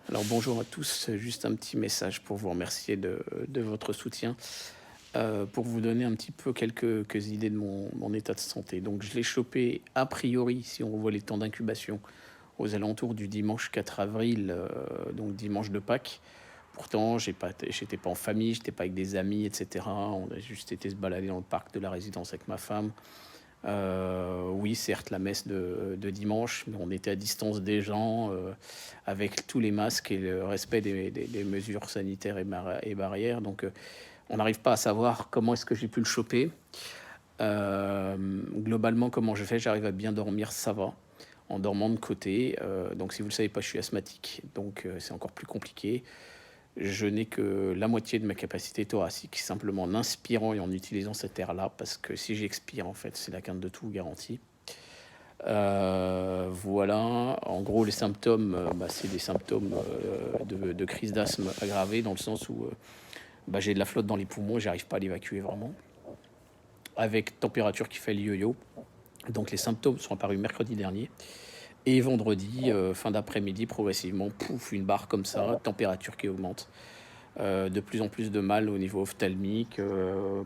Alors bonjour à tous, juste un petit message pour vous remercier de votre soutien, pour vous donner un petit peu quelques idées de mon état de santé. Donc je l'ai chopé a priori, si on revoit les temps d'incubation, aux alentours du dimanche 4 avril, donc dimanche de Pâques. Pourtant, j'étais pas en famille, j'étais pas avec des amis, etc. On a juste été se balader dans le parc de la résidence avec ma femme. Oui, certes, la messe de dimanche, mais on était à distance des gens, avec tous les masques et le respect des mesures sanitaires et barrières. Donc, on n'arrive pas à savoir comment est-ce que j'ai pu le choper. Globalement, comment je fais? J'arrive à bien dormir, ça va, en dormant de côté. Donc, si vous ne le savez pas, je suis asthmatique, donc c'est encore plus compliqué. Je n'ai que la moitié de ma capacité thoracique, simplement en inspirant et en utilisant cet air-là, parce que si j'expire, en fait, c'est la quinte de tout garantie. Voilà, en gros, les symptômes, c'est des symptômes de crise d'asthme aggravée, dans le sens où j'ai de la flotte dans les poumons et j'arrive pas à l'évacuer vraiment, avec température qui fait le yo-yo. Donc les symptômes sont apparus mercredi dernier. Et vendredi, fin d'après-midi, progressivement, pouf, une barre comme ça, température qui augmente. De plus en plus de mal au niveau ophtalmique,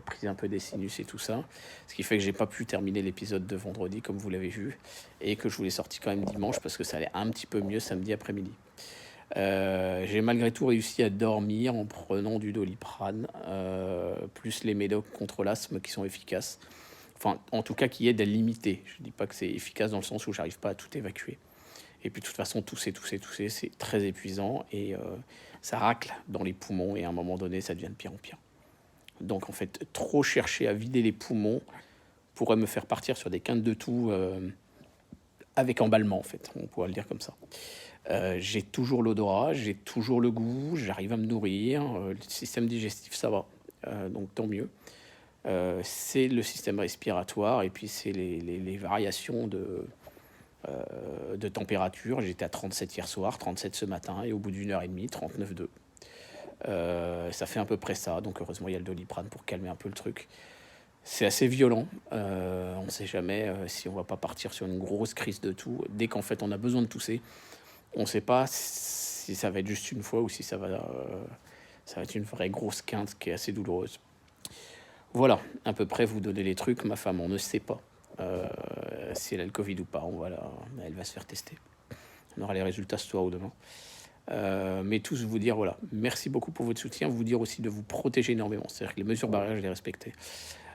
prise un peu des sinus et tout ça. Ce qui fait que j'ai pas pu terminer l'épisode de vendredi, comme vous l'avez vu, et que je vous l'ai sorti quand même dimanche, parce que ça allait un petit peu mieux samedi après-midi. J'ai malgré tout réussi à dormir en prenant du Doliprane, plus les médocs contre l'asthme qui sont efficaces. Enfin, en tout cas, qui aident à limiter. Je dis pas que c'est efficace dans le sens où j'arrive pas à tout évacuer. Et puis de toute façon, tousser, c'est très épuisant et ça racle dans les poumons et à un moment donné, ça devient de pire en pire. Donc en fait, trop chercher à vider les poumons pourrait me faire partir sur des quintes de toux avec emballement, en fait, on pourrait le dire comme ça. J'ai toujours l'odorat, j'ai toujours le goût, j'arrive à me nourrir, le système digestif, ça va, donc tant mieux. C'est le système respiratoire et puis c'est les variations de température. J'étais à 37 hier soir, 37 ce matin, et au bout d'une heure et demie, 39,2. Ça fait à peu près ça, donc heureusement il y a le Doliprane pour calmer un peu le truc. C'est assez violent, on ne sait jamais si on va pas partir sur une grosse crise de toux. Dès qu'en fait on a besoin de tousser, on ne sait pas si ça va être juste une fois ou si ça va être une vraie grosse quinte qui est assez douloureuse. Voilà, à peu près vous donner les trucs. Ma femme, on ne sait pas si elle a le Covid ou pas. Elle va se faire tester. On aura les résultats ce soir ou demain. Mais tous vous dire, voilà, merci beaucoup pour votre soutien. Vous dire aussi de vous protéger énormément. C'est-à-dire que les mesures barrières, je les respectais.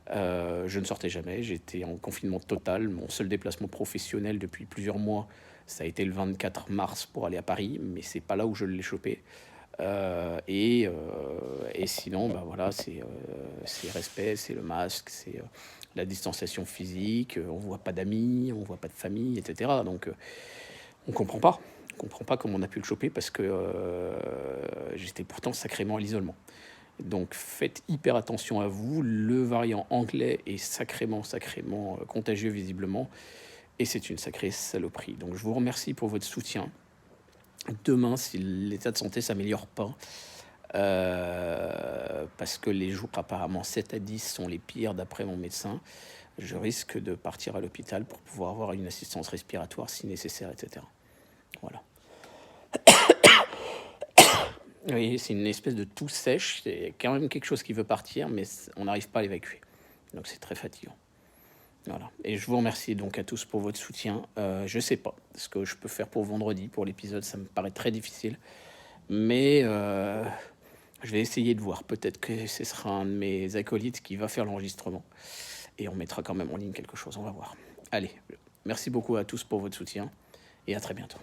Je ne sortais jamais. J'étais en confinement total. Mon seul déplacement professionnel depuis plusieurs mois, ça a été le 24 mars pour aller à Paris. Mais c'est pas là où je l'ai chopé. Et sinon, voilà, c'est respect, c'est le masque, c'est la distanciation physique, on voit pas d'amis, on voit pas de famille, etc. Donc on comprend pas. On comprend pas comment on a pu le choper parce que j'étais pourtant sacrément à l'isolement. Donc faites hyper attention à vous. Le variant anglais est sacrément contagieux visiblement. Et c'est une sacrée saloperie. Donc je vous remercie pour votre soutien. Demain, si l'état de santé s'améliore pas, parce que les jours apparemment 7 à 10 sont les pires d'après mon médecin, je risque de partir à l'hôpital pour pouvoir avoir une assistance respiratoire si nécessaire, etc. Voilà. Oui, c'est une espèce de toux sèche, c'est quand même quelque chose qui veut partir, mais on n'arrive pas à l'évacuer. Donc c'est très fatigant. Voilà. Et je vous remercie donc à tous pour votre soutien. Je sais pas ce que je peux faire pour vendredi, pour l'épisode, ça me paraît très difficile. Mais je vais essayer de voir. Peut-être que ce sera un de mes acolytes qui va faire l'enregistrement. Et on mettra quand même en ligne quelque chose, on va voir. Allez, merci beaucoup à tous pour votre soutien et à très bientôt.